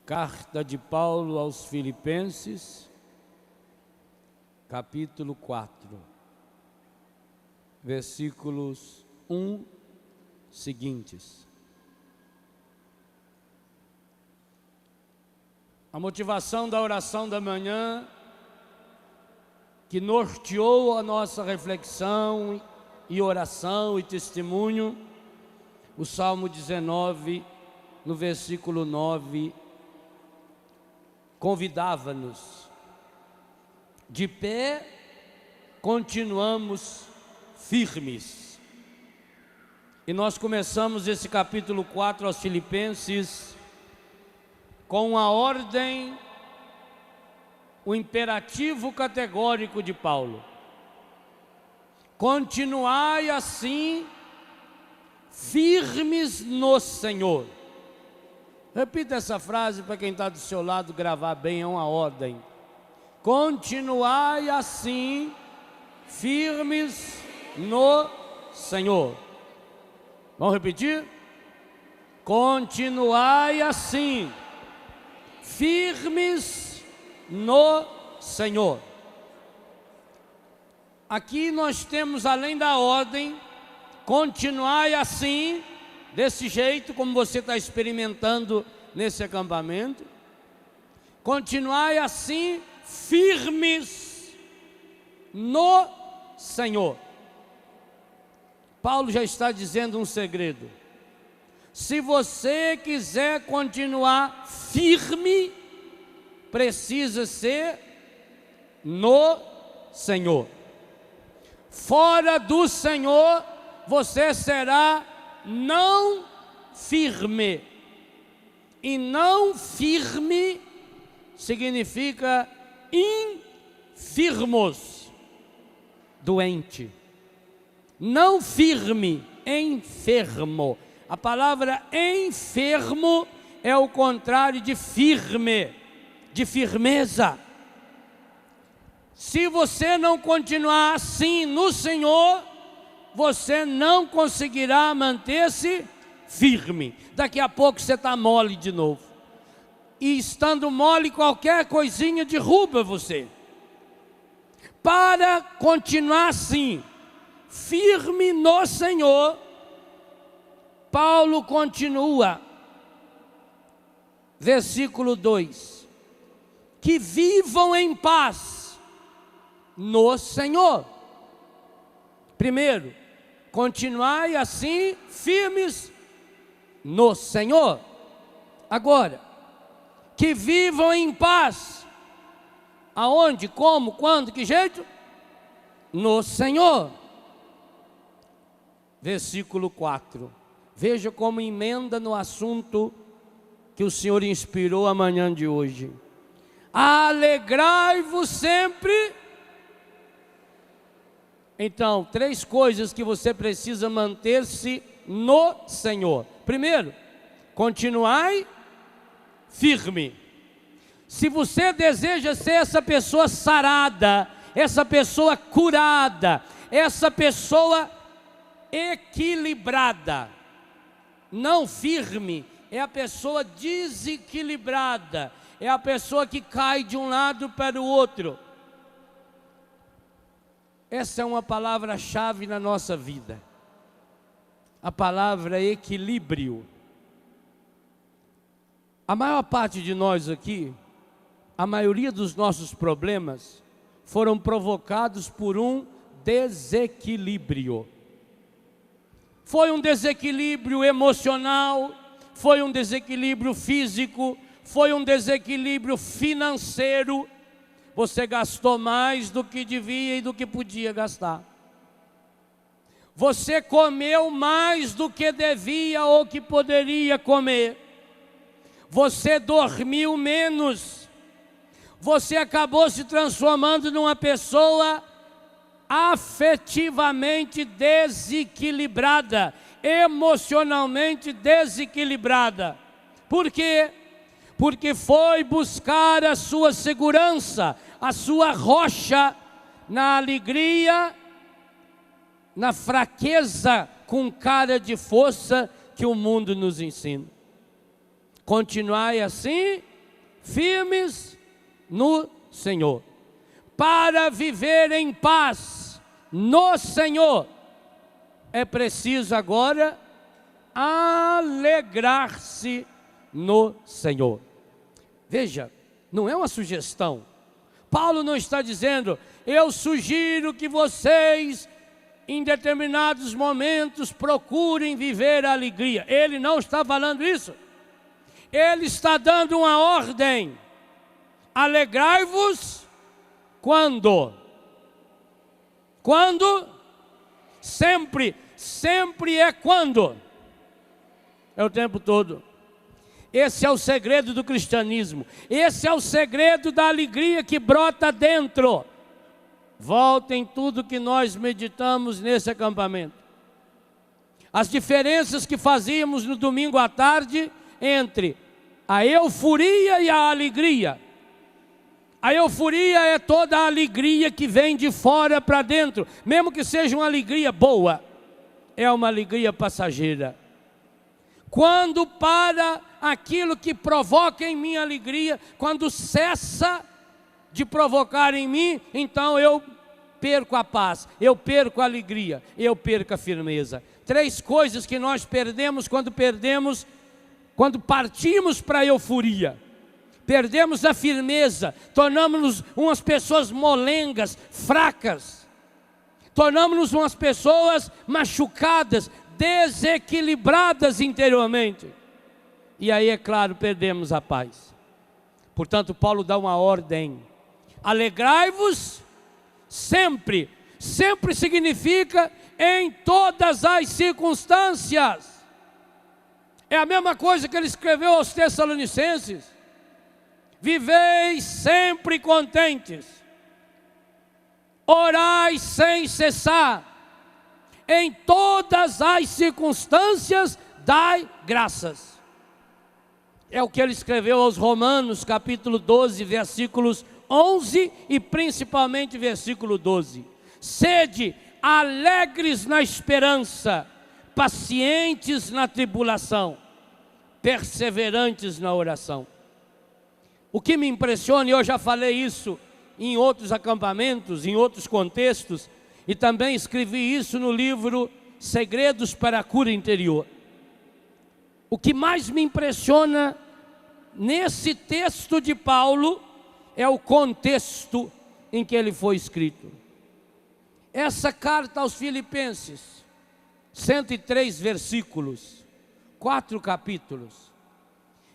Carta de Paulo aos Filipenses, capítulo 4, versículos 1 seguintes. A motivação da oração da manhã, que norteou a nossa reflexão e oração e testemunho, o Salmo 19, no versículo 9, convidava-nos. De pé, continuamos firmes. E nós começamos esse capítulo 4 aos Filipenses com a ordem, o imperativo categórico de Paulo: continuai assim, firmes no Senhor. Repita essa frase para quem está do seu lado gravar bem, é uma ordem. Continuai assim, firmes no Senhor. Vamos repetir? Continuai assim, firmes no Senhor. Aqui nós temos, além da ordem, continuai assim, desse jeito como você está experimentando nesse acampamento. Continuai assim, firmes no Senhor. Paulo já está dizendo um segredo: se você quiser continuar firme, precisa ser no Senhor. Fora do Senhor, você será não firme. E não firme significa infirmos, doente. Não firme, enfermo. A palavra enfermo é o contrário de firme, de firmeza. Se você não continuar assim no Senhor, você não conseguirá manter-se firme. Daqui a pouco você está mole de novo. E estando mole, qualquer coisinha derruba você. Para continuar assim, firme no Senhor, Paulo continua, versículo 2: que vivam em paz no Senhor. Primeiro, continuai assim, firmes no Senhor. Agora, que vivam em paz. Aonde, como, quando, que jeito? No Senhor. Versículo 4. Veja como emenda no assunto que o Senhor inspirou a manhã de hoje. Alegrai-vos sempre. Então, três coisas que você precisa manter-se no Senhor. Primeiro, continuai firme. Se você deseja ser essa pessoa sarada, essa pessoa curada, essa pessoa equilibrada, não firme, é a pessoa desequilibrada, é a pessoa que cai de um lado para o outro. Essa é uma palavra-chave na nossa vida. A palavra equilíbrio. A maior parte de nós aqui, a maioria dos nossos problemas foram provocados por um desequilíbrio. Foi um desequilíbrio emocional, foi um desequilíbrio físico, foi um desequilíbrio financeiro. Você gastou mais do que devia e do que podia gastar. Você comeu mais do que devia ou que poderia comer. Você dormiu menos. Você acabou se transformando numa pessoa afetivamente desequilibrada, emocionalmente desequilibrada. Por quê? Porque foi buscar a sua segurança, a sua rocha, na alegria, na fraqueza com cara de força que o mundo nos ensina. Continuai assim, firmes no Senhor. Para viver em paz no Senhor, é preciso agora alegrar-se no Senhor. Veja, não é uma sugestão. Paulo não está dizendo, eu sugiro que vocês, em determinados momentos, procurem viver a alegria. Ele não está falando isso. Ele está dando uma ordem. Alegrai-vos quando? Quando? Sempre. Sempre é quando? É o tempo todo. Esse é o segredo do cristianismo. Esse é o segredo da alegria que brota dentro. Volta em tudo que nós meditamos nesse acampamento. As diferenças que fazíamos no domingo à tarde entre a euforia e a alegria. A euforia é toda a alegria que vem de fora para dentro, mesmo que seja uma alegria boa, é uma alegria passageira. Quando para aquilo que provoca em mim alegria, quando cessa de provocar em mim, então eu perco a paz, eu perco a alegria, eu perco a firmeza. 3 coisas que nós perdemos quando partimos para a euforia. Perdemos a firmeza, tornamos-nos umas pessoas molengas, fracas. Tornamos-nos umas pessoas machucadas, desequilibradas interiormente. E aí, é claro, perdemos a paz. Portanto, Paulo dá uma ordem. Alegrai-vos sempre. Sempre significa em todas as circunstâncias. É a mesma coisa que ele escreveu aos Tessalonicenses. Viveis sempre contentes. Orai sem cessar. Em todas as circunstâncias, dai graças. É o que ele escreveu aos Romanos, capítulo 12, versículos 11 e principalmente versículo 12. Sede alegres na esperança, pacientes na tribulação, perseverantes na oração. O que me impressiona, e eu já falei isso em outros acampamentos, em outros contextos, e também escrevi isso no livro Segredos para a Cura Interior. O que mais me impressiona nesse texto de Paulo é o contexto em que ele foi escrito. Essa carta aos Filipenses, 103 versículos, 4 capítulos.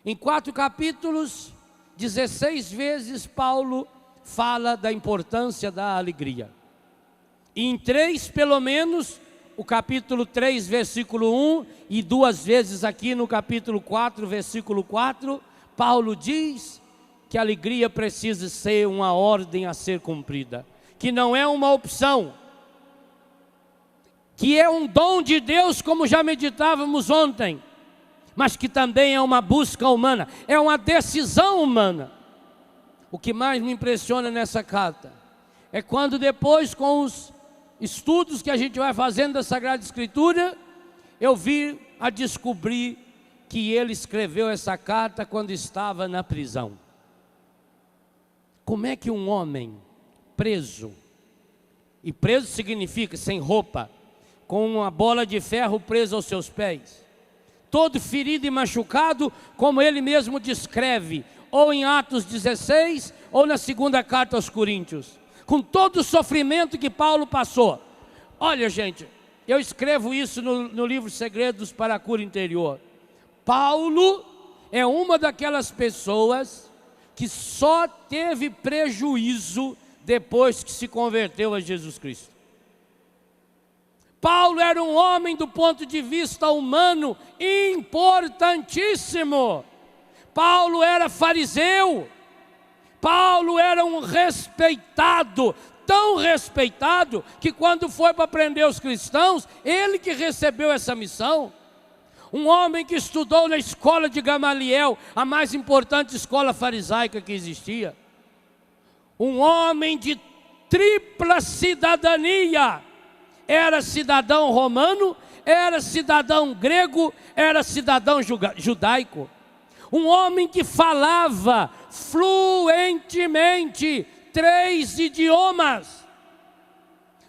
Em 4 capítulos, 16 vezes Paulo fala da importância da alegria. E em 3, pelo menos, o capítulo 3, versículo 1, e 2 vezes aqui no capítulo 4, versículo 4, Paulo diz que a alegria precisa ser uma ordem a ser cumprida, que não é uma opção, que é um dom de Deus, como já meditávamos ontem, mas que também é uma busca humana, é uma decisão humana. O que mais me impressiona nessa carta é quando depois, com os estudos que a gente vai fazendo da Sagrada Escritura, eu vi a descobrir que ele escreveu essa carta quando estava na prisão. Como é que um homem preso, e preso significa sem roupa, com uma bola de ferro presa aos seus pés, todo ferido e machucado, como ele mesmo descreve, ou em Atos 16, ou na segunda carta aos Coríntios, com todo o sofrimento que Paulo passou. Olha, gente, eu escrevo isso no livro Segredos para a Cura Interior. Paulo é uma daquelas pessoas que só teve prejuízo depois que se converteu a Jesus Cristo. Paulo era um homem do ponto de vista humano importantíssimo. Paulo era fariseu. Paulo era um respeitado, tão respeitado, que quando foi para prender os cristãos, ele que recebeu essa missão. Um homem que estudou na escola de Gamaliel, a mais importante escola farisaica que existia. Um homem de tripla cidadania. Era cidadão romano, era cidadão grego, era cidadão judaico. um homem que falava fluentemente 3 idiomas,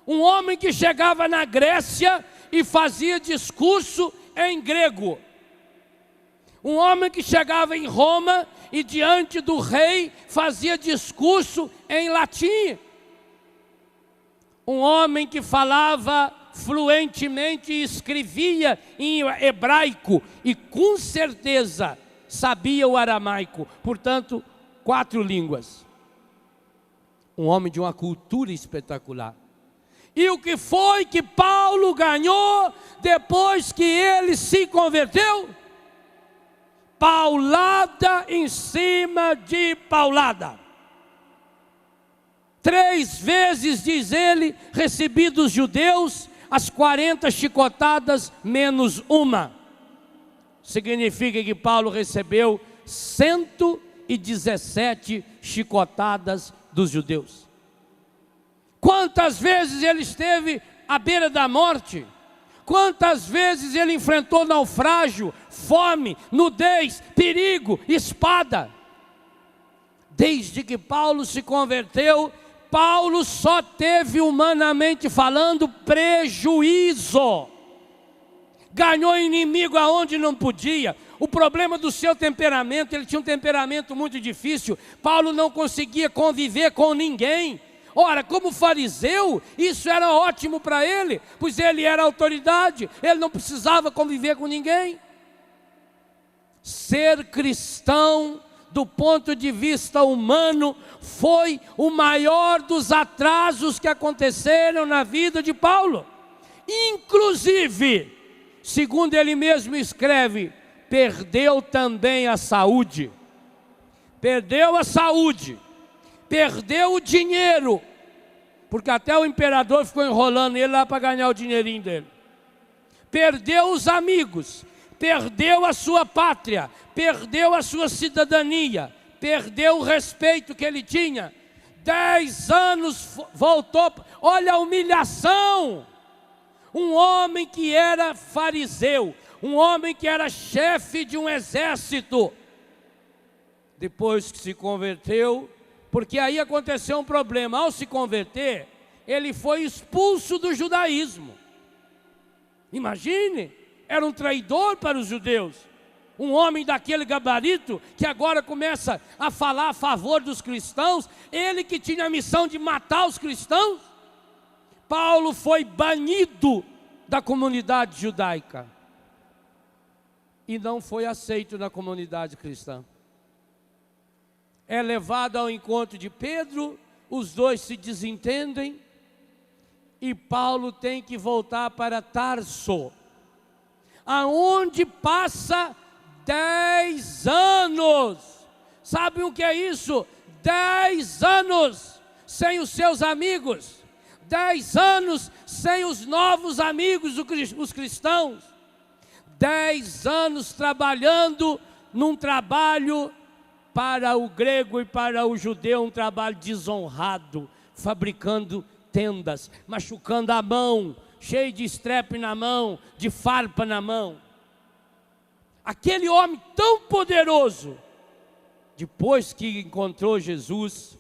um homem que chegava na Grécia e fazia discurso em grego, um homem que chegava em Roma e diante do rei fazia discurso em latim, um homem que falava fluentemente e escrevia em hebraico e com certeza sabia o aramaico, portanto 4 línguas, um homem de uma cultura espetacular. E o que foi que Paulo ganhou depois que ele se converteu? Paulada em cima de paulada. 3 vezes, diz ele, recebi dos judeus as 40 chicotadas menos uma. Significa que Paulo recebeu 117 chicotadas dos judeus. Quantas vezes ele esteve à beira da morte? Quantas vezes ele enfrentou naufrágio, fome, nudez, perigo, espada? Desde que Paulo se converteu, Paulo só teve, humanamente falando, prejuízo. Ganhou inimigo aonde não podia. O problema do seu temperamento, ele tinha um temperamento muito difícil. Paulo não conseguia conviver com ninguém. Ora, como fariseu, isso era ótimo para ele, pois ele era autoridade, ele não precisava conviver com ninguém. Ser cristão, do ponto de vista humano, foi o maior dos atrasos que aconteceram na vida de Paulo. Inclusive, segundo ele mesmo escreve, perdeu também a saúde. Perdeu a saúde. Perdeu o dinheiro, porque até o imperador ficou enrolando ele lá para ganhar o dinheirinho dele. Perdeu os amigos, perdeu a sua pátria, perdeu a sua cidadania, perdeu o respeito que ele tinha. 10 anos voltou, olha a humilhação. Um homem que era fariseu, um homem que era chefe de um exército, depois que se converteu, porque aí aconteceu um problema. Ao se converter, ele foi expulso do judaísmo. Imagine, era um traidor para os judeus. Um homem daquele gabarito, que agora começa a falar a favor dos cristãos, ele que tinha a missão de matar os cristãos. Paulo foi banido da comunidade judaica e não foi aceito na comunidade cristã. É levado ao encontro de Pedro, os dois se desentendem e Paulo tem que voltar para Tarso, aonde passa 10 anos. Sabe o que é isso? 10 anos sem os seus amigos, 10 anos sem os novos amigos, os cristãos, 10 anos trabalhando num trabalho para o grego e para o judeu, um trabalho desonrado, fabricando tendas, machucando a mão, cheio de estrepe na mão, de farpa na mão. Aquele homem tão poderoso, depois que encontrou Jesus,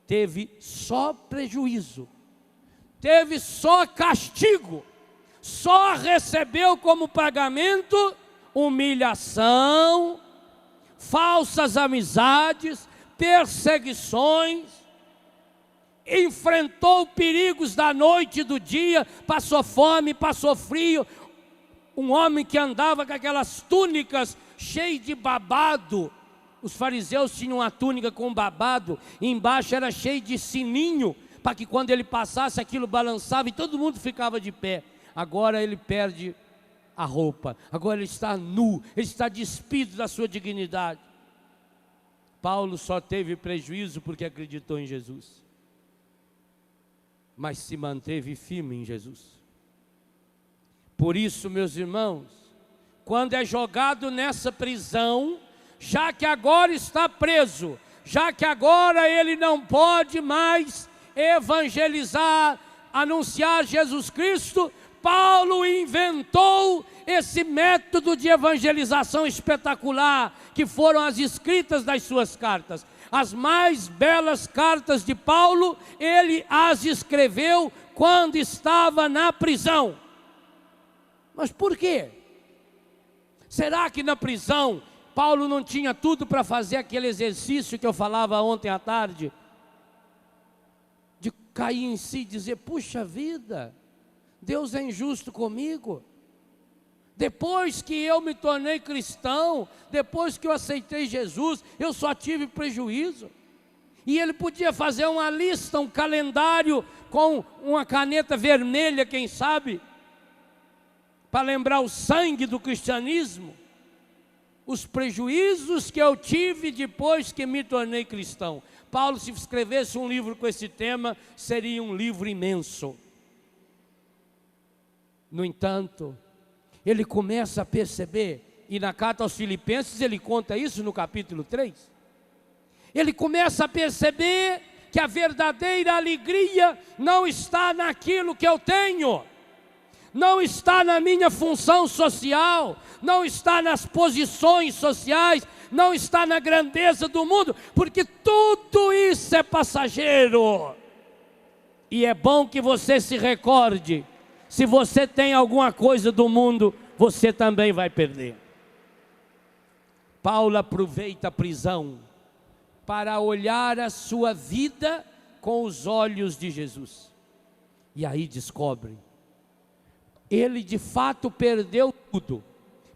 teve só prejuízo, teve só castigo, só recebeu como pagamento humilhação, falsas amizades, perseguições, enfrentou perigos da noite e do dia, passou fome, passou frio. Um homem que andava com aquelas túnicas cheias de babado. Os fariseus tinham uma túnica com babado, e embaixo era cheio de sininho, para que quando ele passasse aquilo balançava e todo mundo ficava de pé. Agora ele perde a roupa, agora ele está nu, ele está despido da sua dignidade. Paulo só teve prejuízo porque acreditou em Jesus, mas se manteve firme em Jesus. Por isso, meus irmãos, quando é jogado nessa prisão, já que agora está preso, já que agora ele não pode mais evangelizar, anunciar Jesus Cristo, Paulo inventou esse método de evangelização espetacular, que foram as escritas das suas cartas. As mais belas cartas de Paulo, ele as escreveu quando estava na prisão. Mas por quê? Será que na prisão Paulo não tinha tudo para fazer aquele exercício que eu falava ontem à tarde? De cair em si e dizer, puxa vida, Deus é injusto comigo. Depois que eu me tornei cristão, depois que eu aceitei Jesus, eu só tive prejuízo. E ele podia fazer uma lista, um calendário com uma caneta vermelha, quem sabe, para lembrar o sangue do cristianismo, os prejuízos que eu tive depois que me tornei cristão. Paulo, se escrevesse um livro com esse tema, seria um livro imenso. No entanto, ele começa a perceber, e na carta aos Filipenses ele conta isso no capítulo 3, ele começa a perceber que a verdadeira alegria não está naquilo que eu tenho, não está na minha função social, não está nas posições sociais, não está na grandeza do mundo, porque tudo isso é passageiro. E é bom que você se recorde, se você tem alguma coisa do mundo, você também vai perder. Paulo aproveita a prisão para olhar a sua vida com os olhos de Jesus. E aí descobre, ele de fato perdeu tudo.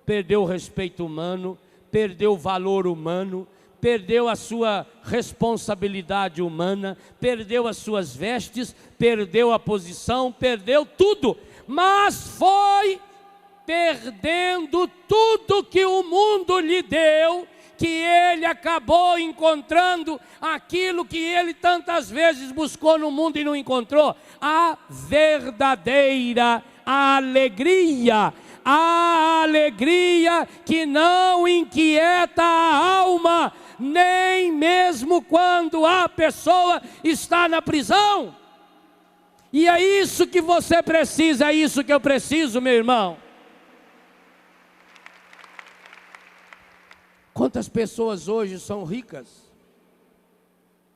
Perdeu o respeito humano, perdeu o valor humano, perdeu a sua responsabilidade humana, perdeu as suas vestes, perdeu a posição, perdeu tudo. Mas foi perdendo tudo que o mundo lhe deu, que ele acabou encontrando aquilo que ele tantas vezes buscou no mundo e não encontrou: a verdadeira alegria, a alegria que não inquieta a alma, nem mesmo quando a pessoa está na prisão. E é isso que você precisa, é isso que eu preciso, meu irmão. Quantas pessoas hoje são ricas,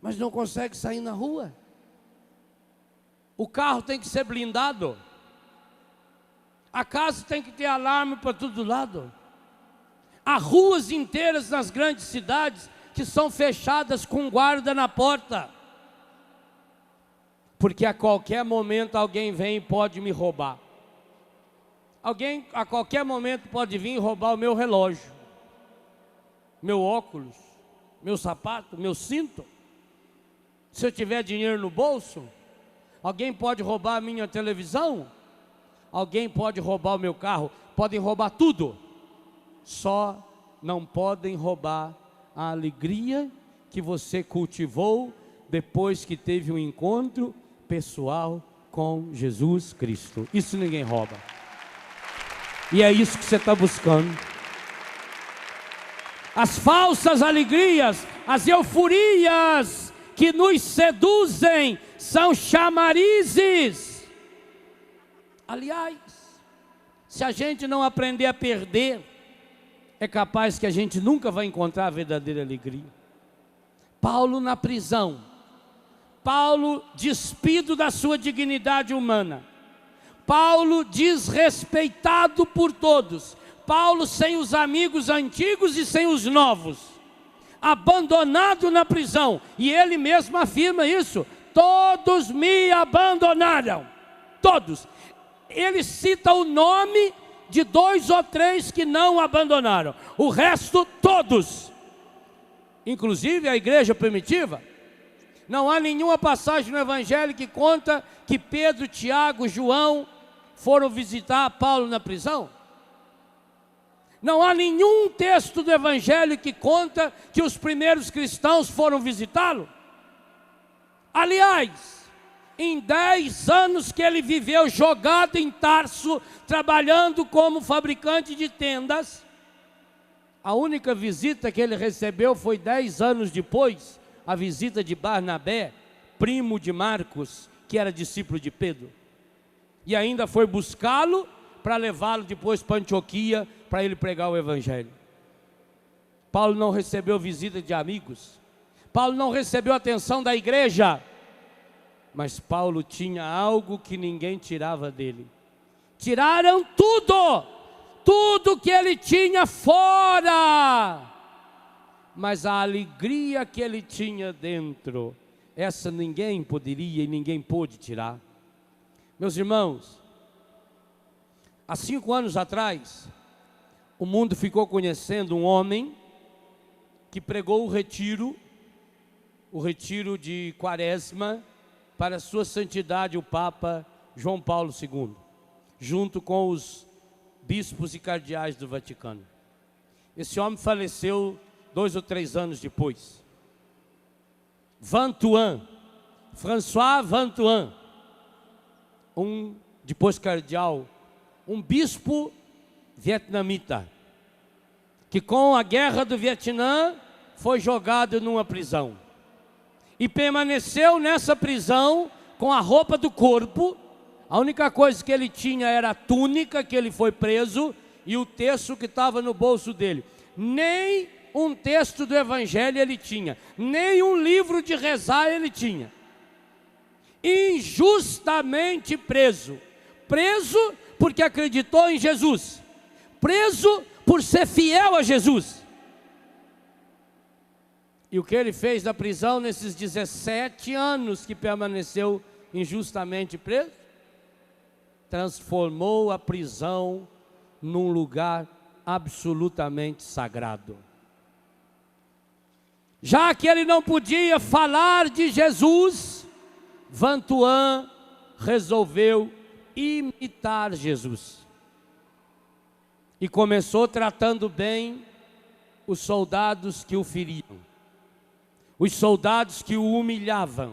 mas não conseguem sair na rua? O carro tem que ser blindado, a casa tem que ter alarme para todo lado. Há ruas inteiras nas grandes cidades que são fechadas com guarda na porta, porque a qualquer momento alguém vem e pode me roubar. Alguém a qualquer momento pode vir e roubar o meu relógio, meu óculos, meu sapato, meu cinto. Se eu tiver dinheiro no bolso, alguém pode roubar a minha televisão, alguém pode roubar o meu carro, podem roubar tudo. Só não podem roubar a alegria que você cultivou depois que teve um encontro pessoal com Jesus Cristo. Isso ninguém rouba. E é isso que você está buscando. As falsas alegrias, as euforias que nos seduzem são chamarizes. Aliás, se a gente não aprender a perder, é capaz que a gente nunca vai encontrar a verdadeira alegria. Paulo na prisão, Paulo despido da sua dignidade humana, Paulo desrespeitado por todos, Paulo sem os amigos antigos e sem os novos, abandonado na prisão, e ele mesmo afirma isso: todos me abandonaram, todos. Ele cita o nome de 2 ou 3 que não abandonaram, o resto todos, inclusive a igreja primitiva. Não há nenhuma passagem no Evangelho que conta que Pedro, Tiago, João foram visitar Paulo na prisão. Não há nenhum texto do Evangelho que conta que os primeiros cristãos foram visitá-lo. Aliás, em 10 anos que ele viveu jogado em Tarso, trabalhando como fabricante de tendas, a única visita que ele recebeu foi 10 anos depois, a visita de Barnabé, primo de Marcos, que era discípulo de Pedro. E ainda foi buscá-lo para levá-lo depois para Antioquia, para ele pregar o evangelho. Paulo não recebeu visita de amigos. Paulo não recebeu atenção da igreja. Mas Paulo tinha algo que ninguém tirava dele. Tiraram tudo, tudo que ele tinha fora. Mas a alegria que ele tinha dentro, essa ninguém poderia e ninguém pôde tirar. Meus irmãos, há 5 anos atrás, o mundo ficou conhecendo um homem que pregou o retiro de Quaresma, para a sua santidade o Papa João Paulo II, junto com os bispos e cardeais do Vaticano. Esse homem faleceu 2 ou 3 anos depois. Vantuan, François Vantuan, depois cardeal, um bispo vietnamita, que com a guerra do Vietnã foi jogado numa prisão. E permaneceu nessa prisão com a roupa do corpo. A única coisa que ele tinha era a túnica que ele foi preso e o texto que estava no bolso dele. Nem um texto do evangelho ele tinha, nem um livro de rezar ele tinha. Injustamente preso. Preso porque acreditou em Jesus. Preso por ser fiel a Jesus. E o que ele fez na prisão nesses 17 anos que permaneceu injustamente preso? Transformou a prisão num lugar absolutamente sagrado. Já que ele não podia falar de Jesus, Vantuan resolveu imitar Jesus. E começou tratando bem os soldados que o feriam. Os soldados que o humilhavam.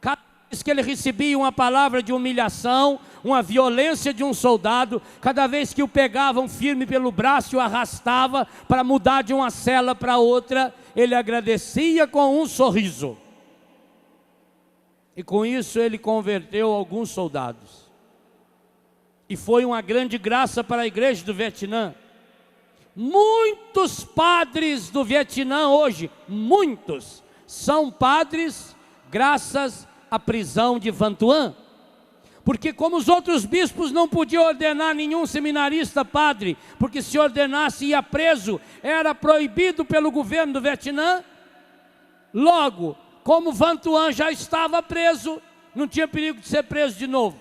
Cada vez que ele recebia uma palavra de humilhação, uma violência de um soldado, cada vez que o pegavam firme pelo braço e o arrastava para mudar de uma cela para outra, ele agradecia com um sorriso. E com isso ele converteu alguns soldados. E foi uma grande graça para a igreja do Vietnã. Muitos padres do Vietnã hoje, muitos, são padres graças à prisão de Vantuan. Porque como os outros bispos não podiam ordenar nenhum seminarista padre, porque se ordenasse ia preso, era proibido pelo governo do Vietnã. Logo, como Vantuan já estava preso, não tinha perigo de ser preso de novo.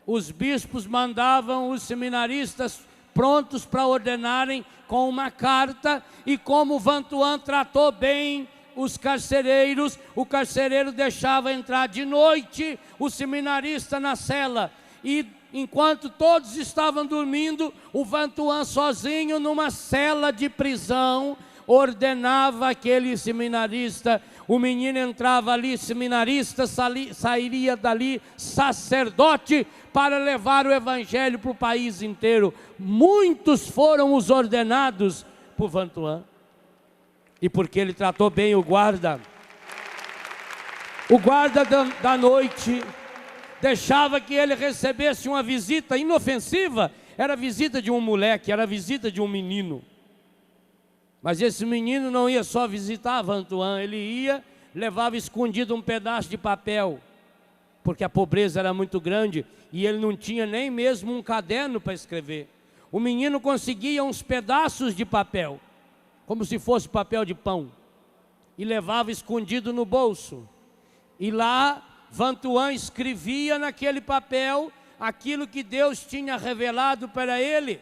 Os bispos mandavam os seminaristas prontos para ordenarem com uma carta, e como Vantuan tratou bem os carcereiros, o carcereiro deixava entrar de noite o seminarista na cela, e enquanto todos estavam dormindo, o Vantuan sozinho numa cela de prisão, ordenava aquele seminarista. O menino entrava ali, seminarista, sairia dali sacerdote para levar o evangelho para o país inteiro. Muitos foram os ordenados por Vantuan. E porque ele tratou bem o guarda da noite, deixava que ele recebesse uma visita inofensiva. Era visita de um moleque, era visita de um menino. Mas esse menino não ia só visitar Vantuan, ele ia, levava escondido um pedaço de papel, porque a pobreza era muito grande e ele não tinha nem mesmo um caderno para escrever. O menino conseguia uns pedaços de papel, como se fosse papel de pão, e levava escondido no bolso. E lá Vantuan escrevia naquele papel aquilo que Deus tinha revelado para ele.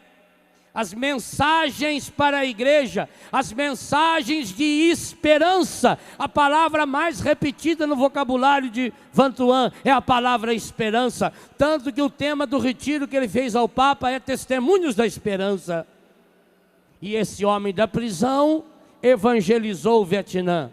As mensagens para a igreja, as mensagens de esperança. A palavra mais repetida no vocabulário de Vantuan é a palavra esperança. Tanto que o tema do retiro que ele fez ao Papa é Testemunhos da Esperança. E esse homem da prisão evangelizou o Vietnã,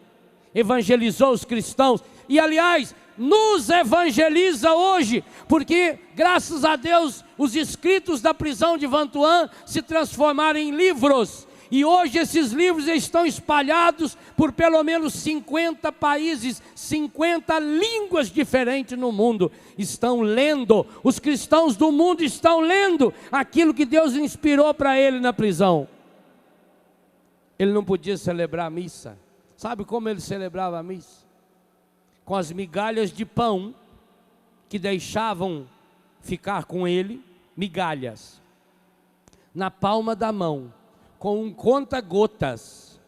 evangelizou os cristãos. E aliás, nos evangeliza hoje, porque graças a Deus os escritos da prisão de Vantuan se transformaram em livros, E hoje esses livros estão espalhados por pelo menos 50 países, 50 línguas diferentes no mundo. Estão lendo, os cristãos do mundo estão lendo aquilo que Deus inspirou para ele na prisão. Ele não podia celebrar a missa. Sabe como ele celebrava a missa? Com as migalhas de pão que deixavam ficar com ele, migalhas, na palma da mão, com um conta-gotas,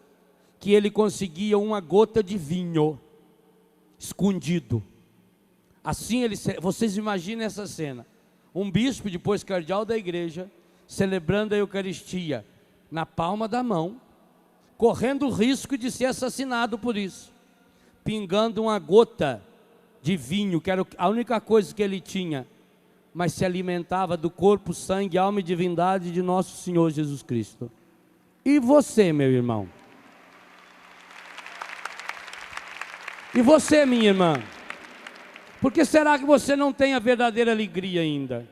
que ele conseguia uma gota de vinho, escondido. Assim vocês imaginem essa cena, um bispo, depois cardeal da igreja, celebrando a Eucaristia, na palma da mão, correndo o risco de ser assassinado por isso, pingando uma gota de vinho, que era a única coisa que ele tinha, mas se alimentava do corpo, sangue, alma e divindade de nosso Senhor Jesus Cristo. E você, meu irmão? E você, minha irmã? Por que será que você não tem a verdadeira alegria ainda?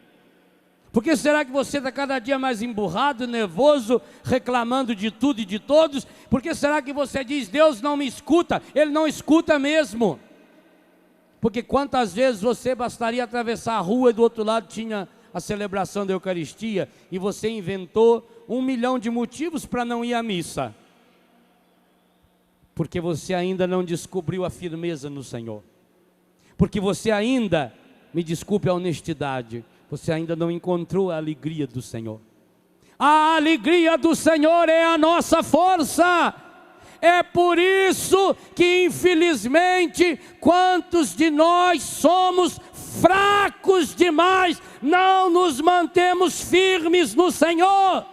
Por que será que você está cada dia mais emburrado, nervoso, reclamando de tudo e de todos? Por que será que você diz, Deus não me escuta? Ele não escuta mesmo. Porque quantas vezes você bastaria atravessar a rua e do outro lado tinha a celebração da Eucaristia e você inventou 1 milhão de motivos para não ir à missa? Porque você ainda não descobriu a firmeza no Senhor. Porque você ainda, me desculpe a honestidade, você ainda não encontrou a alegria do Senhor. A alegria do Senhor é a nossa força. É por isso que, infelizmente, quantos de nós somos fracos demais, não nos mantemos firmes no Senhor.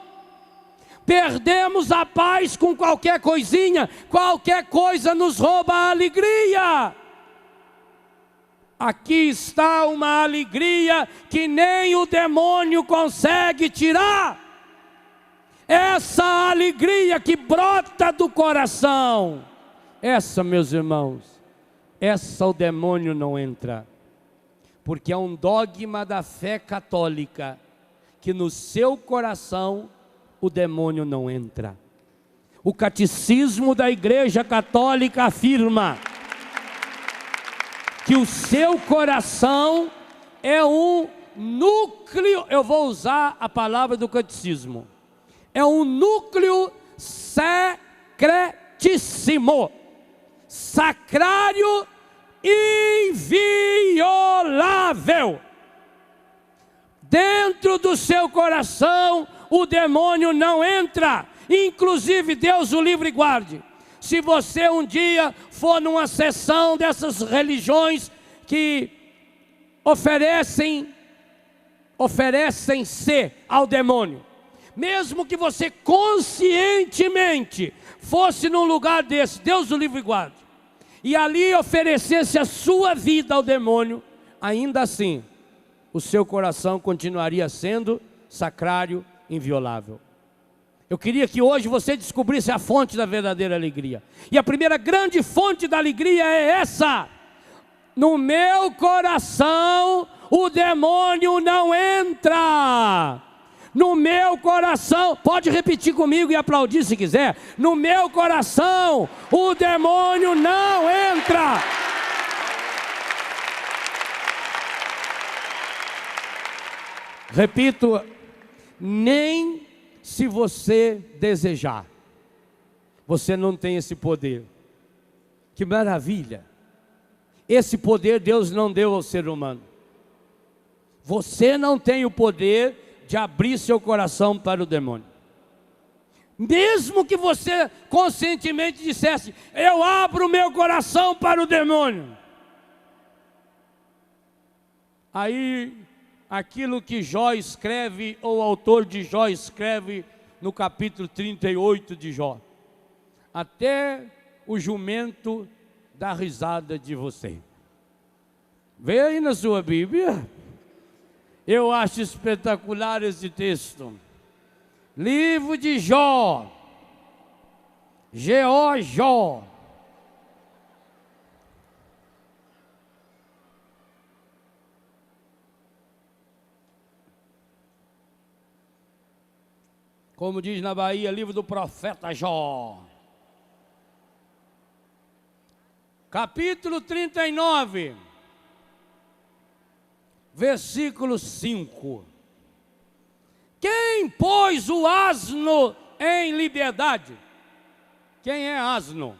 Perdemos a paz com qualquer coisinha, qualquer coisa nos rouba a alegria. Aqui está uma alegria que nem o demônio consegue tirar. Essa alegria que brota do coração, essa, meus irmãos, essa o demônio não entra. Porque é um dogma da fé católica, que no seu coração o demônio não entra. O catecismo da Igreja Católica afirma que o seu coração é um núcleo, eu vou usar a palavra do catecismo, é um núcleo secretíssimo, sacrário, inviolável. Dentro do seu coração o demônio não entra, inclusive Deus o livre e guarde. Se você um dia for numa sessão dessas religiões que oferecem-se ao demônio, mesmo que você conscientemente fosse num lugar desse, Deus o livre e guarde, e ali oferecesse a sua vida ao demônio, ainda assim, o seu coração continuaria sendo sacrário, inviolável. Eu queria que hoje você descobrisse a fonte da verdadeira alegria. E a primeira grande fonte da alegria é essa: no meu coração o demônio não entra. No meu coração, pode repetir comigo e aplaudir se quiser. No meu coração o demônio não entra. Repito, nem se você desejar, você não tem esse poder. Que maravilha! Esse poder Deus não deu ao ser humano. Você não tem o poder de abrir seu coração para o demônio. Mesmo que você conscientemente dissesse, eu abro meu coração para o demônio. Aí, aquilo que Jó escreve, ou o autor de Jó escreve no capítulo 38 de Jó: até o jumento dá risada de você. Vê aí na sua Bíblia. Eu acho espetacular esse texto. Livro de Jó. Jó. Como diz na Bahia, livro do profeta Jó. Capítulo 39, versículo 5. Quem pôs o asno em liberdade? Quem é asno?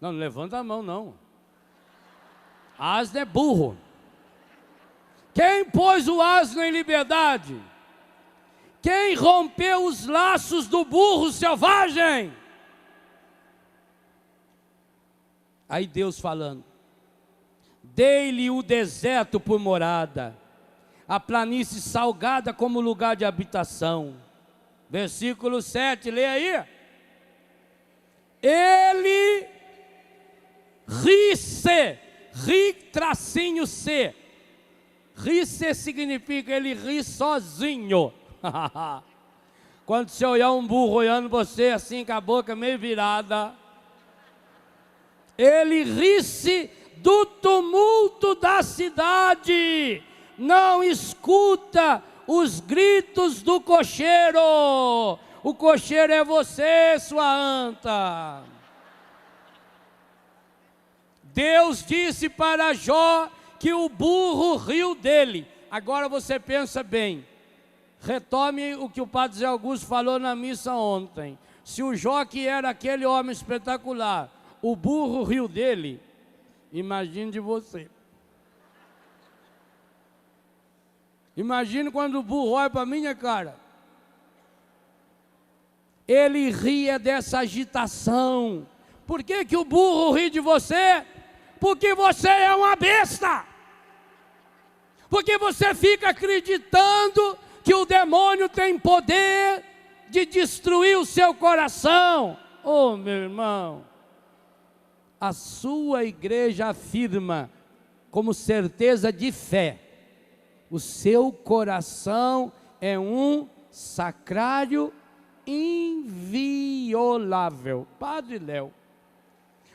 Não levanta a mão, não. Asno é burro. Quem pôs o asno em liberdade? Quem rompeu os laços do burro selvagem? Aí Deus falando: dei-lhe o deserto por morada, a planície salgada como lugar de habitação. Versículo 7, lê aí. Ele ri-se, ri-C. Ri-se significa ele ri sozinho. Quando você olhar um burro olhando você assim com a boca meio virada, ele ri-se do tumulto da cidade, não escuta os gritos do cocheiro. O cocheiro é você, sua anta. Deus disse para Jó que o burro riu dele. Agora você pensa bem, retome o que o padre Zé Augusto falou na missa ontem. Se o Jó, que era aquele homem espetacular, o burro riu dele, imagine de você. Imagine quando o burro olha para a minha cara. Ele ria dessa agitação. Por que que o burro ri de você? Porque você é uma besta. Porque você fica acreditando que o demônio tem poder de destruir o seu coração. Oh, meu irmão, a sua igreja afirma como certeza de fé: o seu coração é um sacrário inviolável. Padre Léo,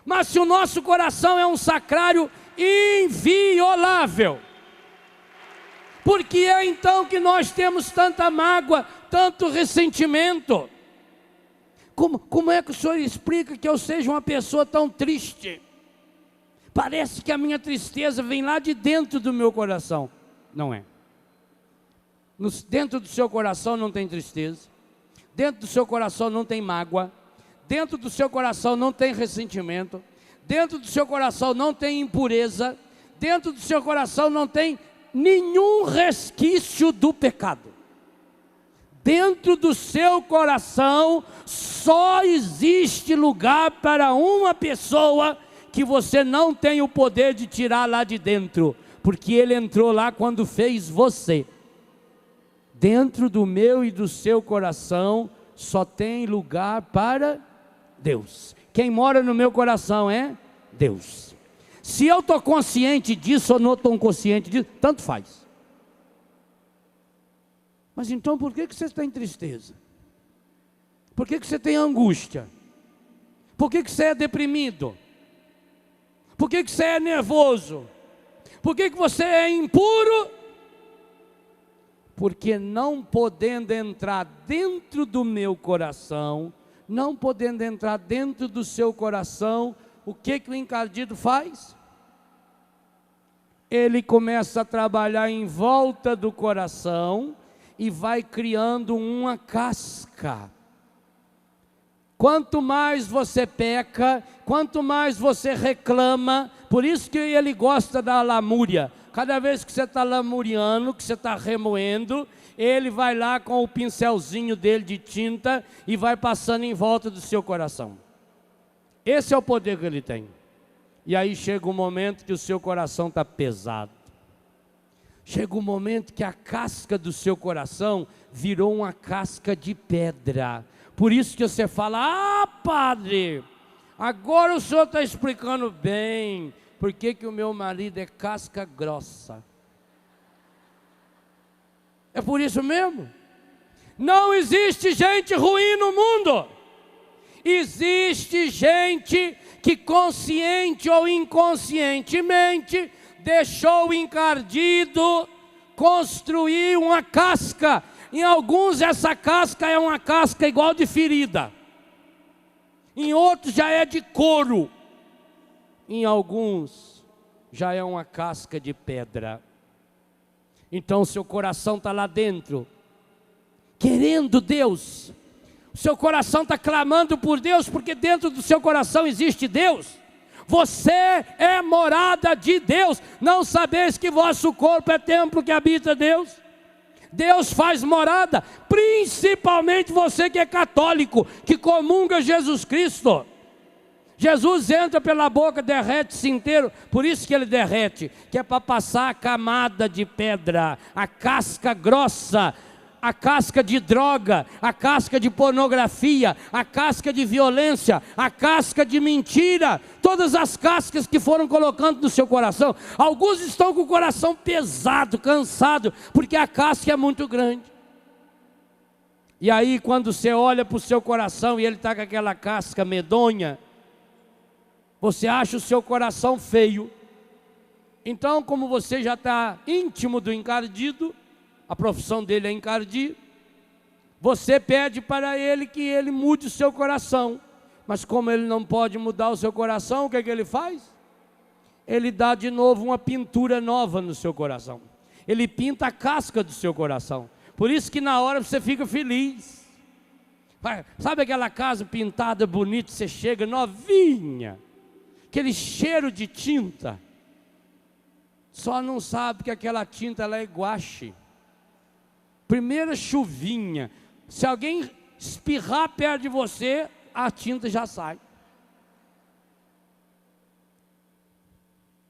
mas se o nosso coração é um sacrário inviolável, por que é então que nós temos tanta mágoa, tanto ressentimento? Como é que o senhor explica que eu seja uma pessoa tão triste? Parece que a minha tristeza vem lá de dentro do meu coração. Não é. Dentro do seu coração não tem tristeza. Dentro do seu coração não tem mágoa. Dentro do seu coração não tem ressentimento. Dentro do seu coração não tem impureza. Dentro do seu coração não tem nenhum resquício do pecado. Dentro do seu coração só existe lugar para uma pessoa que você não tem o poder de tirar lá de dentro, porque ele entrou lá quando fez você. Dentro do meu e do seu coração só tem lugar para Deus. Quem mora no meu coração é Deus. Se eu estou consciente disso ou não estou consciente disso, tanto faz. Mas então por que você está em tristeza? Por que você tem angústia? Por que você é deprimido? Por que você é nervoso? Por que você é impuro? Porque não podendo entrar dentro do meu coração, não podendo entrar dentro do seu coração, o que o encardido faz? Ele começa a trabalhar em volta do coração e vai criando uma casca. Quanto mais você peca, quanto mais você reclama, por isso que ele gosta da lamúria. Cada vez que você está lamuriando, que você está remoendo, ele vai lá com o pincelzinho dele de tinta e vai passando em volta do seu coração. Esse é o poder que ele tem. E aí chega um momento que o seu coração está pesado. Chega um momento que a casca do seu coração virou uma casca de pedra. Por isso que você fala: ah, padre, agora o senhor está explicando bem por que o meu marido é casca grossa. É por isso mesmo? Não existe gente ruim no mundo. Existe gente que consciente ou inconscientemente deixou o encardido construir uma casca. Em alguns essa casca é uma casca igual de ferida. Em outros já é de couro. Em alguns já é uma casca de pedra. Então o seu coração está lá dentro, querendo Deus. O seu coração está clamando por Deus, porque dentro do seu coração existe Deus. Você é morada de Deus. Não sabeis que vosso corpo é templo que habita Deus? Deus faz morada, principalmente você que é católico, que comunga Jesus Cristo. Jesus entra pela boca, derrete-se inteiro, por isso que ele derrete, que é para passar a camada de pedra, a casca grossa, a casca de droga, a casca de pornografia, a casca de violência, a casca de mentira, todas as cascas que foram colocando no seu coração. Alguns estão com o coração pesado, cansado, porque a casca é muito grande. E aí quando você olha para o seu coração e ele está com aquela casca medonha, você acha o seu coração feio. Então, como você já está íntimo do encardido, a profissão dele é encardir, você pede para ele que ele mude o seu coração. Mas como ele não pode mudar o seu coração, o que é que ele faz? Ele dá de novo uma pintura nova no seu coração. Ele pinta a casca do seu coração. Por isso que na hora você fica feliz. Sabe aquela casa pintada, bonita, você chega novinha, aquele cheiro de tinta. Só não sabe que aquela tinta ela é guache. Primeira chuvinha, se alguém espirrar perto de você, a tinta já sai.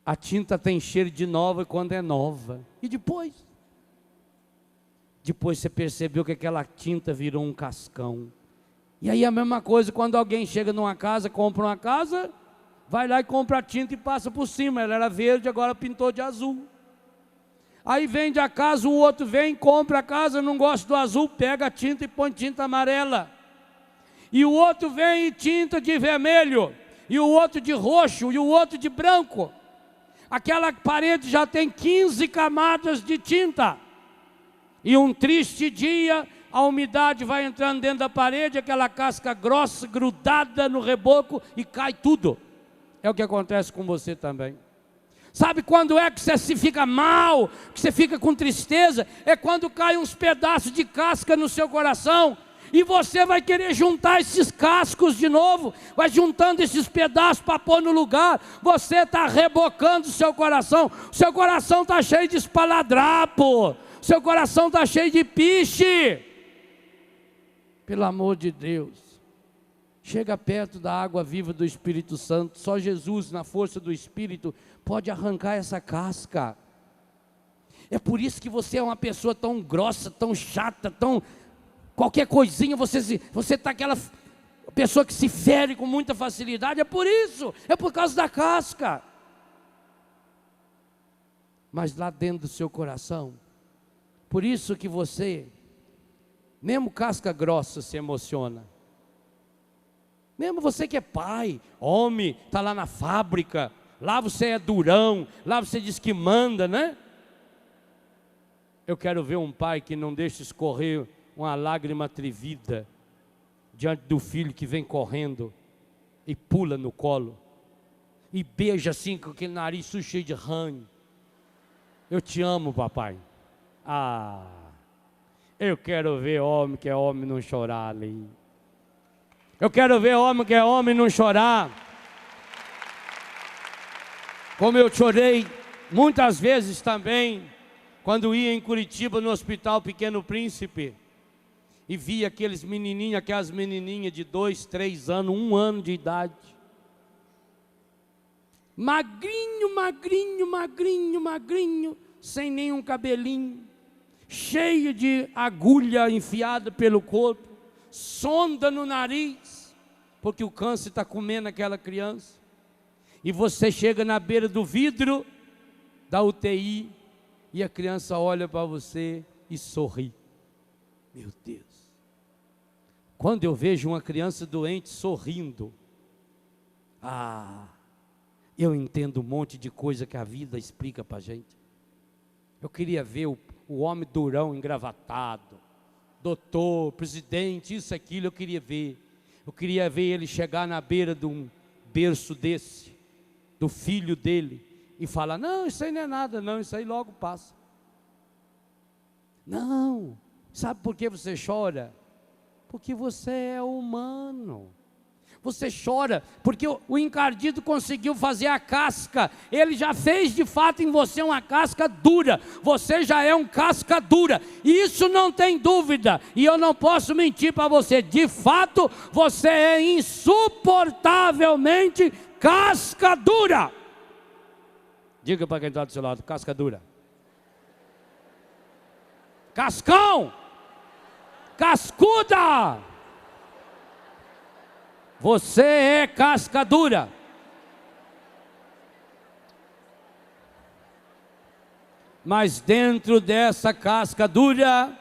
A tinta tem cheiro de nova quando é nova. E depois? Depois você percebeu que aquela tinta virou um cascão. E aí a mesma coisa, quando alguém chega numa casa, compra uma casa, vai lá e compra a tinta e passa por cima. Ela era verde, agora pintou de azul. Aí vende a casa, o outro vem, compra a casa, não gosta do azul, pega a tinta e põe tinta amarela. E o outro vem e tinta de vermelho, e o outro de roxo, e o outro de branco. Aquela parede já tem 15 camadas de tinta. E um triste dia, a umidade vai entrando dentro da parede, aquela casca grossa, grudada no reboco, e cai tudo. É o que acontece com você também. Sabe quando é que você se fica mal, que você fica com tristeza? É quando cai uns pedaços de casca no seu coração, e você vai querer juntar esses cascos de novo, vai juntando esses pedaços para pôr no lugar. Você está rebocando o seu coração está cheio de espaladrapo, seu coração está cheio de piche. Pelo amor de Deus, chega perto da água viva do Espírito Santo. Só Jesus, na força do Espírito, pode arrancar essa casca. É por isso que você é uma pessoa tão grossa, tão chata, tão... qualquer coisinha, você está aquela pessoa que se fere com muita facilidade. É por isso, é por causa da casca. Mas lá dentro do seu coração, por isso que você, mesmo casca grossa, se emociona. Mesmo você que é pai, homem, está lá na fábrica, lá você é durão, lá você diz que manda, né? Eu quero ver um pai que não deixa escorrer uma lágrima atrevida diante do filho que vem correndo e pula no colo e beija assim com aquele nariz sujo, cheio de ranho. Eu te amo, papai. Eu quero ver homem que é homem não chorar ali. Eu quero ver homem que é homem não chorar. Como eu chorei muitas vezes também, quando ia em Curitiba no Hospital Pequeno Príncipe, e via aqueles menininhos, aquelas menininhas de 2, 3 anos, 1 ano de idade. Magrinho, magrinho, magrinho, magrinho, sem nenhum cabelinho, cheio de agulha enfiada pelo corpo, sonda no nariz, porque o câncer está comendo aquela criança. E você chega na beira do vidro da UTI e a criança olha para você e sorri. Meu Deus, quando eu vejo uma criança doente sorrindo, eu entendo um monte de coisa que a vida explica para a gente. Eu queria ver o homem durão, engravatado, doutor, presidente, isso, aquilo, eu queria ver. Eu queria ver ele chegar na beira de um berço desse, do filho dele, e falar: não, isso aí não é nada, não, isso aí logo passa. Não, sabe por que você chora? Porque você é humano. Você chora porque o encardido conseguiu fazer a casca. Ele já fez de fato em você uma casca dura. Você já é um casca dura. Isso não tem dúvida. E eu não posso mentir para você. De fato, você é insuportavelmente casca dura. Diga para quem está do seu lado: casca dura. Cascão. Cascuda. Você é casca dura. Mas dentro dessa casca dura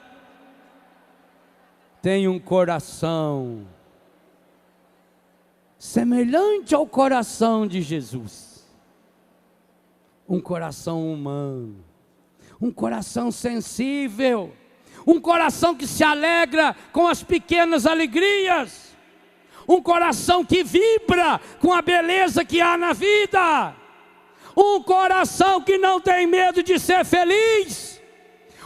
tem um coração semelhante ao coração de Jesus. Um coração humano, um coração sensível, um coração que se alegra com as pequenas alegrias. Um coração que vibra com a beleza que há na vida. Um coração que não tem medo de ser feliz.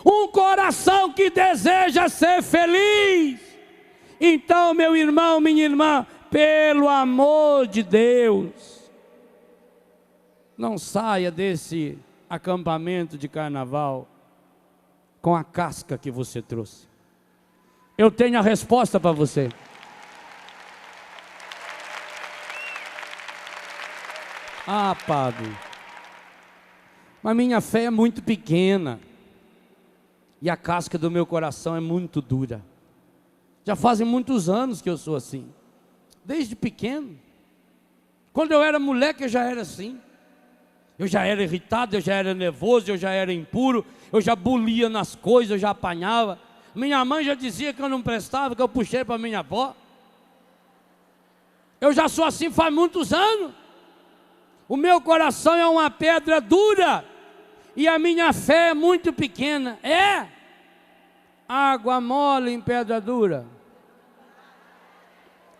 Um coração que deseja ser feliz. Então, meu irmão, minha irmã, pelo amor de Deus, não saia desse acampamento de carnaval com a casca que você trouxe. Eu tenho a resposta para você. Ah, padre, mas minha fé é muito pequena e a casca do meu coração é muito dura. Já fazem muitos anos que eu sou assim, desde pequeno. Quando eu era moleque eu já era assim. Eu já era irritado, eu já era nervoso, eu já era impuro, eu já bulia nas coisas, eu já apanhava. Minha mãe já dizia que eu não prestava, que eu puxei para minha avó. Eu já sou assim faz muitos anos. O meu coração é uma pedra dura e a minha fé é muito pequena. É água mole em pedra dura.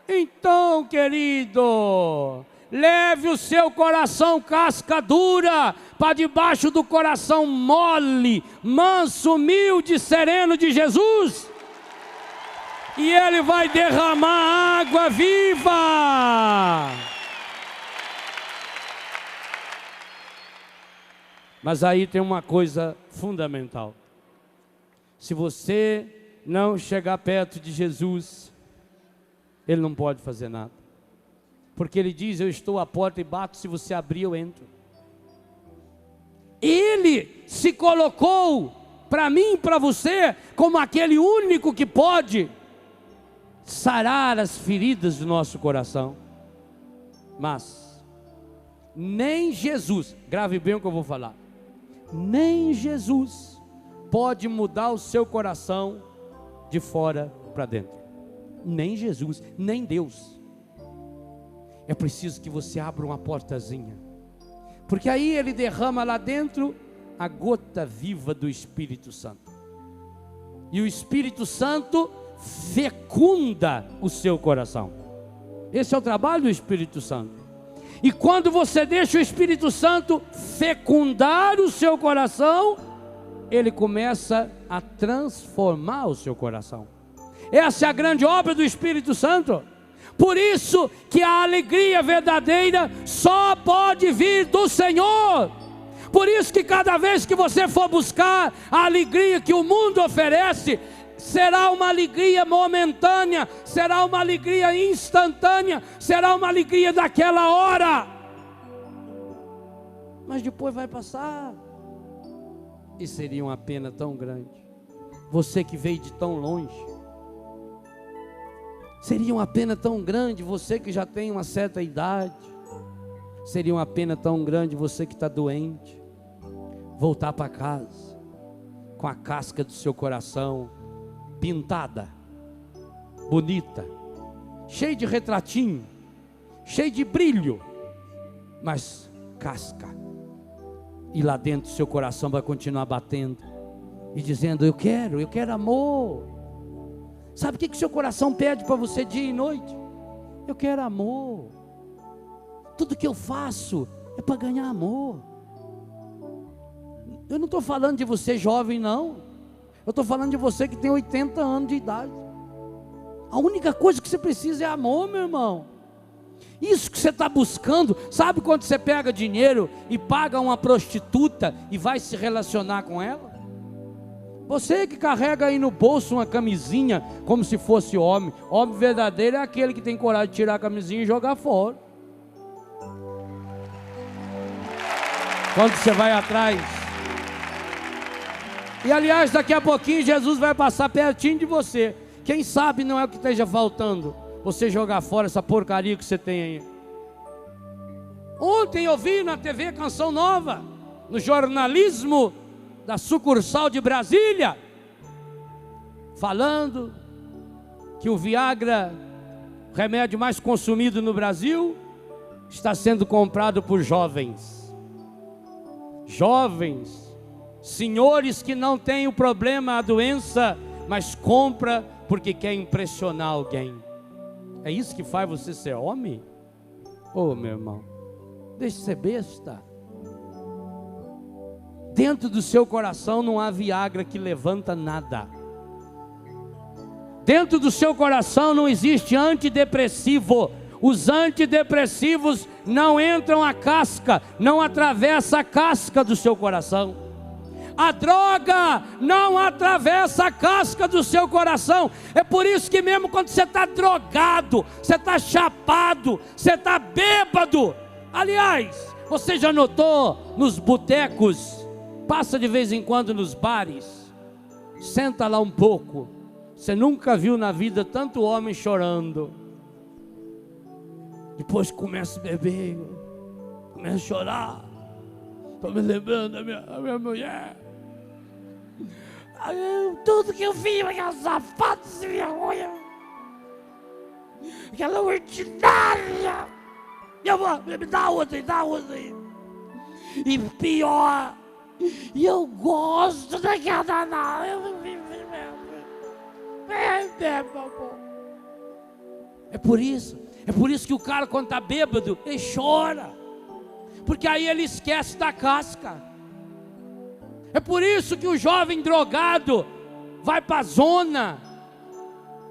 Então, querido, leve o seu coração casca dura para debaixo do coração mole, manso, humilde, sereno de Jesus. E Ele vai derramar água viva. Mas aí tem uma coisa fundamental. Se você não chegar perto de Jesus, Ele não pode fazer nada. Porque Ele diz: eu estou à porta e bato, se você abrir eu entro. Ele se colocou para mim e para você como aquele único que pode sarar as feridas do nosso coração. Mas nem Jesus, grave bem o que eu vou falar, nem Jesus pode mudar o seu coração de fora para dentro. Nem Jesus, nem Deus. É preciso que você abra uma portazinha, porque aí Ele derrama lá dentro a gota viva do Espírito Santo. E o Espírito Santo fecunda o seu coração. Esse é o trabalho do Espírito Santo. E quando você deixa o Espírito Santo fecundar o seu coração, Ele começa a transformar o seu coração. Essa é a grande obra do Espírito Santo. Por isso que a alegria verdadeira só pode vir do Senhor. Por isso que cada vez que você for buscar a alegria que o mundo oferece, será uma alegria momentânea, será uma alegria instantânea, será uma alegria daquela hora, mas depois vai passar, e seria uma pena tão grande. Você que veio de tão longe, seria uma pena tão grande. Você que já tem uma certa idade, seria uma pena tão grande. Você que está doente, voltar para casa com a casca do seu coração pintada, bonita, cheio de retratinho, cheio de brilho, mas casca. E lá dentro seu coração vai continuar batendo e dizendo: eu quero amor, Sabe o que seu coração pede para você dia e noite? Eu quero amor. Tudo que eu faço é para ganhar amor. Eu não estou falando de você jovem, não. Eu estou falando de você que tem 80 anos de idade. A única coisa que você precisa é amor, meu irmão. Isso que você está buscando. Sabe quando você pega dinheiro e paga uma prostituta e vai se relacionar com ela? Você que carrega aí no bolso uma camisinha como se fosse homem. Homem verdadeiro é aquele que tem coragem de tirar a camisinha e jogar fora. Quando você vai atrás. E aliás, daqui a pouquinho Jesus vai passar pertinho de você. Quem sabe não é o que esteja faltando você jogar fora essa porcaria que você tem aí. Ontem eu vi na TV Canção Nova, no jornalismo da sucursal de Brasília, falando que o Viagra, remédio mais consumido no Brasil, está sendo comprado por jovens. Jovens, senhores que não têm o problema, a doença, mas compra porque quer impressionar alguém. É isso que faz você ser homem? Ô, meu irmão, deixe de ser besta. Dentro do seu coração não há Viagra que levanta nada. Dentro do seu coração não existe antidepressivo. Os antidepressivos não entram a casca, não atravessa a casca do seu coração. A droga não atravessa a casca do seu coração. É por isso que mesmo quando você está drogado, você está chapado, você está bêbado. Aliás, você já notou nos botecos, passa de vez em quando nos bares, senta lá um pouco. Você nunca viu na vida tanto homem chorando. Depois começa a beber, começa a chorar. Estou me lembrando da minha mulher. Tudo que eu vi, aquela safada sem vergonha, aquela ordinária. Eu vou, me dá outra aí. E pior, eu gosto daquela danada. É por isso que o cara, quando está bêbado, ele chora, porque aí ele esquece da casca. É por isso que o jovem drogado vai para a zona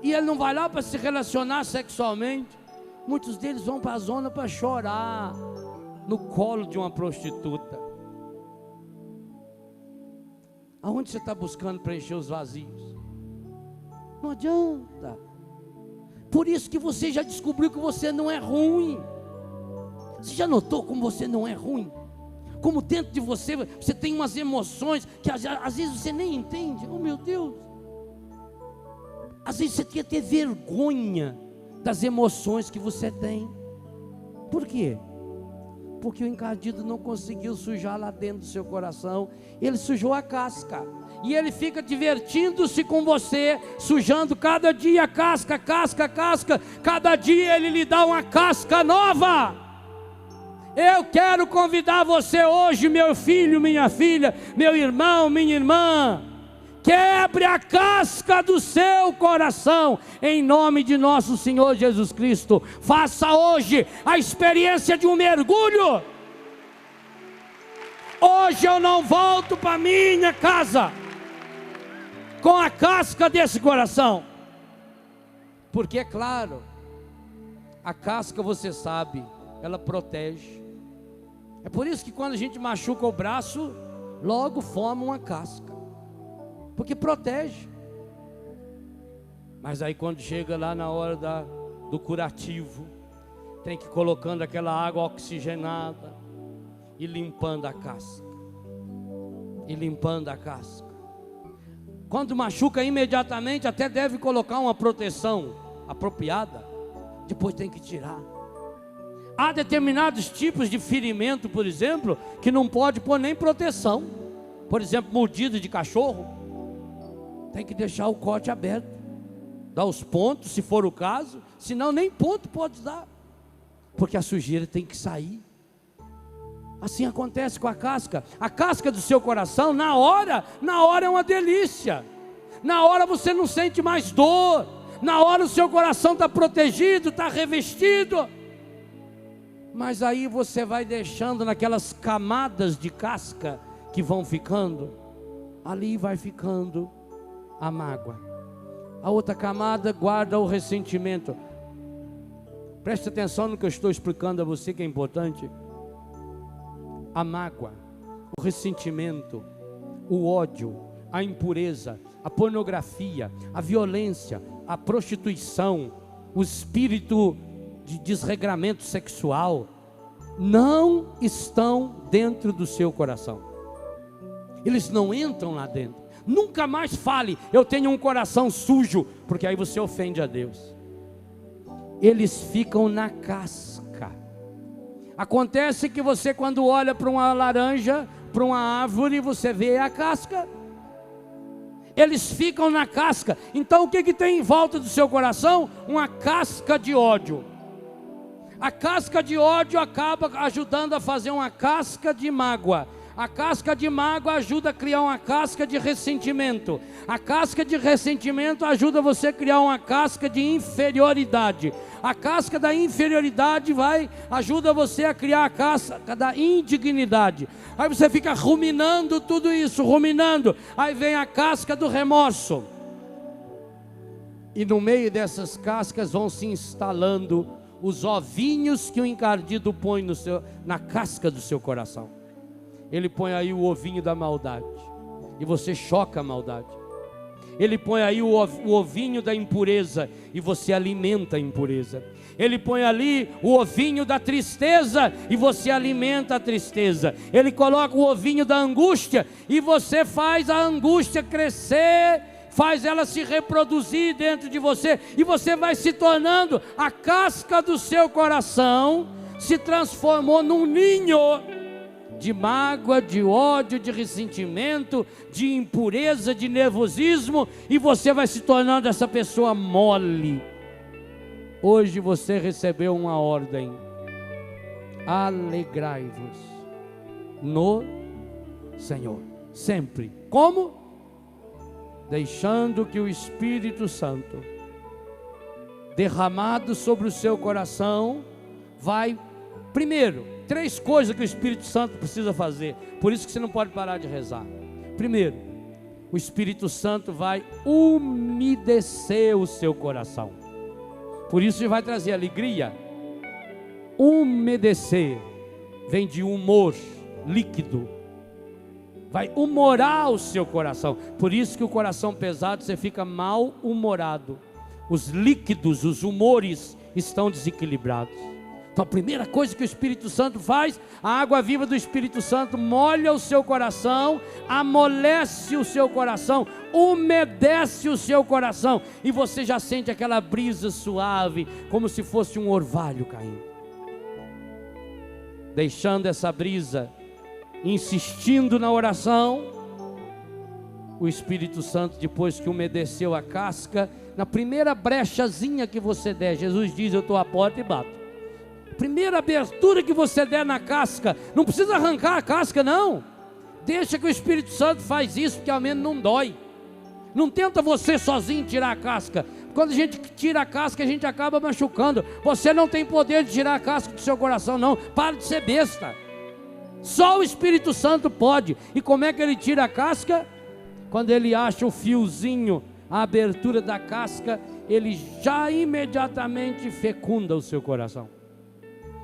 e ele não vai lá para se relacionar sexualmente. Muitos deles vão para a zona para chorar no colo de uma prostituta. Aonde você está buscando preencher os vazios? Não adianta. Por isso que você já descobriu que você não é ruim. Você já notou como você não é ruim? Como dentro de você, você tem umas emoções que às vezes você nem entende. Oh, meu Deus. Às vezes você quer ter vergonha das emoções que você tem. Por quê? Porque o encardido não conseguiu sujar lá dentro do seu coração. Ele sujou a casca. E ele fica divertindo-se com você, sujando cada dia casca. Cada dia ele lhe dá uma casca nova. Eu quero convidar você hoje, meu filho, minha filha, meu irmão, minha irmã. Quebre a casca do seu coração, em nome de nosso Senhor Jesus Cristo. Faça hoje a experiência de um mergulho. Hoje eu não volto para minha casa com a casca desse coração. Porque é claro, a casca, você sabe, ela protege. É por isso que quando a gente machuca o braço, logo forma uma casca, porque protege. Mas aí quando chega lá na hora do curativo, tem que ir colocando aquela água oxigenada e limpando a casca. Quando machuca imediatamente, até deve colocar uma proteção apropriada, depois tem que tirar. Há determinados tipos de ferimento, por exemplo, que não pode pôr nem proteção. Por exemplo, mordida de cachorro, tem que deixar o corte aberto, dar os pontos, se for o caso, senão nem ponto pode dar, porque a sujeira tem que sair. Assim acontece com a casca do seu coração. Na hora é uma delícia. Na hora você não sente mais dor. Na hora o seu coração está protegido, está revestido. Mas aí você vai deixando naquelas camadas de casca que vão ficando. Ali vai ficando a mágoa. A outra camada guarda o ressentimento. Preste atenção no que eu estou explicando a você, que é importante. A mágoa, o ressentimento, o ódio, a impureza, a pornografia, a violência, a prostituição, o espírito de desregramento sexual, não estão dentro do seu coração. Eles não entram lá dentro. Nunca mais fale, eu tenho um coração sujo, porque aí você ofende a Deus. Eles ficam na casca. Acontece que você, quando olha para uma laranja, para uma árvore, você vê a casca. Eles ficam na casca. Então o que tem em volta do seu coração? Uma casca de ódio. A casca de ódio acaba ajudando a fazer uma casca de mágoa. A casca de mágoa ajuda a criar uma casca de ressentimento. A casca de ressentimento ajuda você a criar uma casca de inferioridade. A casca da inferioridade ajuda você a criar a casca da indignidade. Aí você fica ruminando tudo isso, ruminando. Aí vem a casca do remorso. E no meio dessas cascas vão se instalando os ovinhos que o encardido põe na casca do seu coração. Ele põe aí o ovinho da maldade, e você choca a maldade. Ele põe aí o ovinho da impureza, e você alimenta a impureza. Ele põe ali o ovinho da tristeza, e você alimenta a tristeza. Ele coloca o ovinho da angústia, e você faz a angústia crescer, faz ela se reproduzir dentro de você, e você vai se tornando, a casca do seu coração se transformou num ninho de mágoa, de ódio, de ressentimento, de impureza, de nervosismo, e você vai se tornando essa pessoa mole. Hoje você recebeu uma ordem: alegrai-vos no Senhor, sempre. Como? Deixando que o Espírito Santo, derramado sobre o seu coração, vai, primeiro, 3 coisas que o Espírito Santo precisa fazer. Por isso que você não pode parar de rezar. Primeiro, o Espírito Santo vai umedecer o seu coração. Por isso ele vai trazer alegria. Umedecer vem de humor, líquido. Vai humorar o seu coração. Por isso que o coração pesado, você fica mal-humorado. Os líquidos, os humores estão desequilibrados. Então a primeira coisa que o Espírito Santo faz, a água viva do Espírito Santo molha o seu coração, amolece o seu coração, umedece o seu coração, e você já sente aquela brisa suave, como se fosse um orvalho caindo. Deixando essa brisa, insistindo na oração, o Espírito Santo, depois que umedeceu a casca, na primeira brechazinha que você der, Jesus diz: eu estou à porta e bato. Primeira abertura que você der na casca, não precisa arrancar a casca não, deixa que o Espírito Santo faz isso, porque ao menos não dói. Não tenta você sozinho tirar a casca. Quando a gente tira a casca, a gente acaba machucando. Você não tem poder de tirar a casca do seu coração não, para de ser besta. Só o Espírito Santo pode. E como é que ele tira a casca? Quando ele acha o fiozinho, a abertura da casca, ele já imediatamente fecunda o seu coração.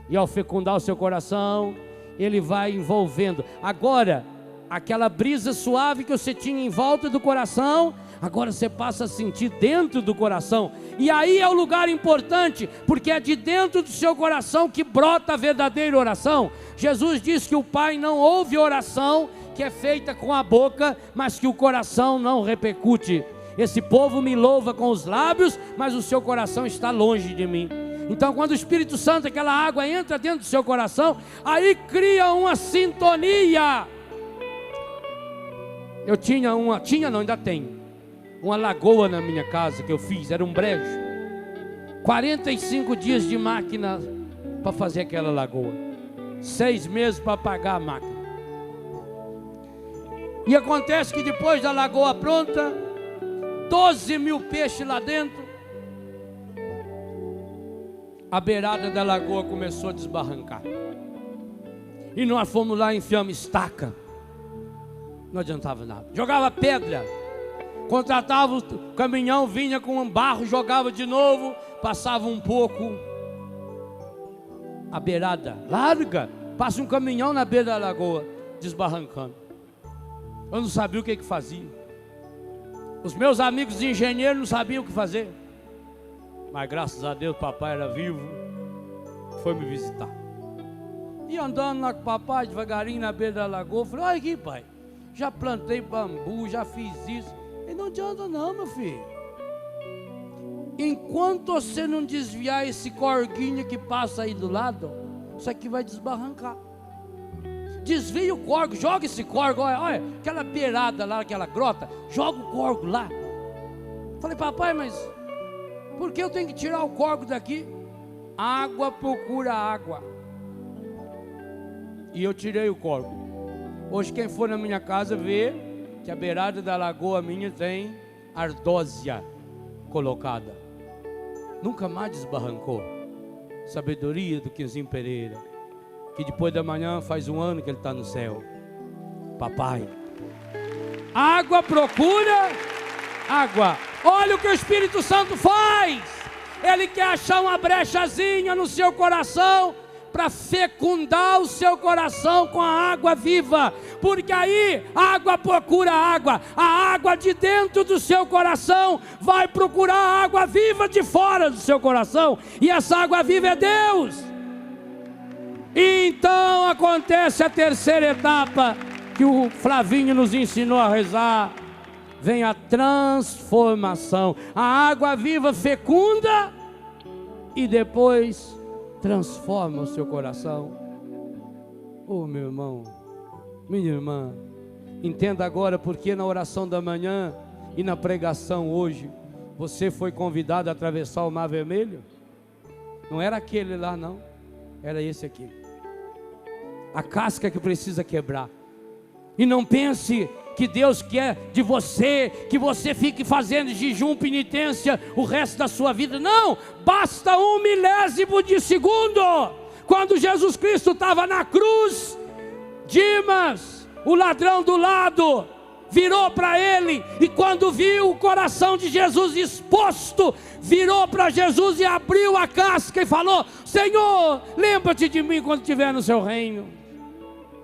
E ao fecundar o seu coração, ele vai envolvendo. Agora, aquela brisa suave que você tinha em volta do coração, agora você passa a sentir dentro do coração. E aí é o lugar importante, porque é de dentro do seu coração que brota a verdadeira oração. Jesus diz que o Pai não ouve oração que é feita com a boca, mas que o coração não repercute. Esse povo me louva com os lábios, mas o seu coração está longe de mim. Então quando o Espírito Santo, aquela água entra dentro do seu coração, aí cria uma sintonia. Eu ainda tenho uma lagoa na minha casa que eu fiz, era um brejo. 45 dias de máquina para fazer aquela lagoa, 6 meses para pagar a máquina. E acontece que depois da lagoa pronta, 12 mil peixes lá dentro. A beirada da lagoa começou a desbarrancar. E nós fomos lá e enfiamos estaca. Não adiantava nada. Jogava pedra. Contratava o caminhão, vinha com um barro, jogava de novo, passava um pouco. A beirada larga, passa um caminhão na beira da lagoa, desbarrancando. Eu não sabia o que fazia. Os meus amigos de engenheiro não sabiam o que fazer. Mas graças a Deus, papai era vivo, foi me visitar. E andando lá com o papai, devagarinho na beira da lagoa, eu falei: olha aqui, pai, já plantei bambu, já fiz isso. E não adianta não, meu filho. Enquanto você não desviar esse corguinho que passa aí do lado, isso aqui vai desbarrancar. Desvia o corgo, joga esse corgo, olha, aquela beirada lá, aquela grota, joga o corgo lá. Falei: papai, mas por que eu tenho que tirar o corgo daqui? Água procura água. E eu tirei o corgo. Hoje quem for na minha casa vê que a beirada da lagoa minha tem ardósia colocada. Nunca mais desbarrancou. Sabedoria do Quinzinho Pereira, que depois da manhã faz um ano que ele está no céu. Papai, água procura água. Olha o que o Espírito Santo faz. Ele quer achar uma brechazinha no seu coração para fecundar o seu coração com a água viva, porque aí a água procura água, a água de dentro do seu coração vai procurar a água viva de fora do seu coração, e essa água viva é Deus. E então acontece a terceira etapa que o Flavinho nos ensinou a rezar. Vem a transformação. A água viva fecunda e depois transforma o seu coração. Oh, meu irmão, minha irmã, entenda agora porque na oração da manhã e na pregação hoje você foi convidado a atravessar o Mar Vermelho. Não era aquele lá não, era esse aqui. A casca que precisa quebrar. E não pense que Deus quer de você que você fique fazendo jejum, penitência o resto da sua vida. Não, basta 1 milésimo de segundo. Quando Jesus Cristo estava na cruz, Dimas, o ladrão do lado, virou para ele, e quando viu o coração de Jesus exposto, virou para Jesus e abriu a casca e falou: Senhor, lembra-te de mim quando estiver no seu reino.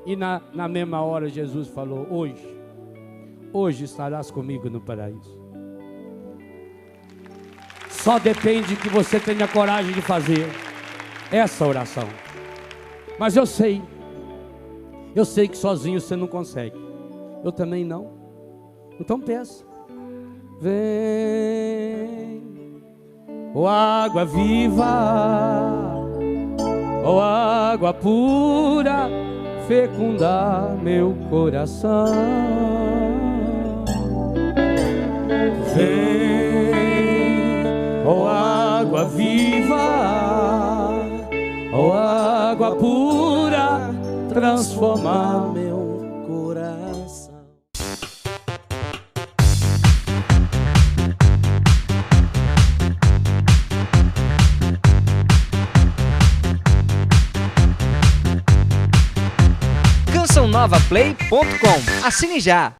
E na mesma hora Jesus falou: hoje estarás comigo no paraíso. Só depende que você tenha coragem de fazer essa oração. Mas eu sei que sozinho você não consegue. Eu também não. Então peça. Vem, ó água viva, ó água pura, fecundar meu coração. Vem, ó água viva, ó água pura, transformar meu coração. CançãoNovaPlay.com. Assine já!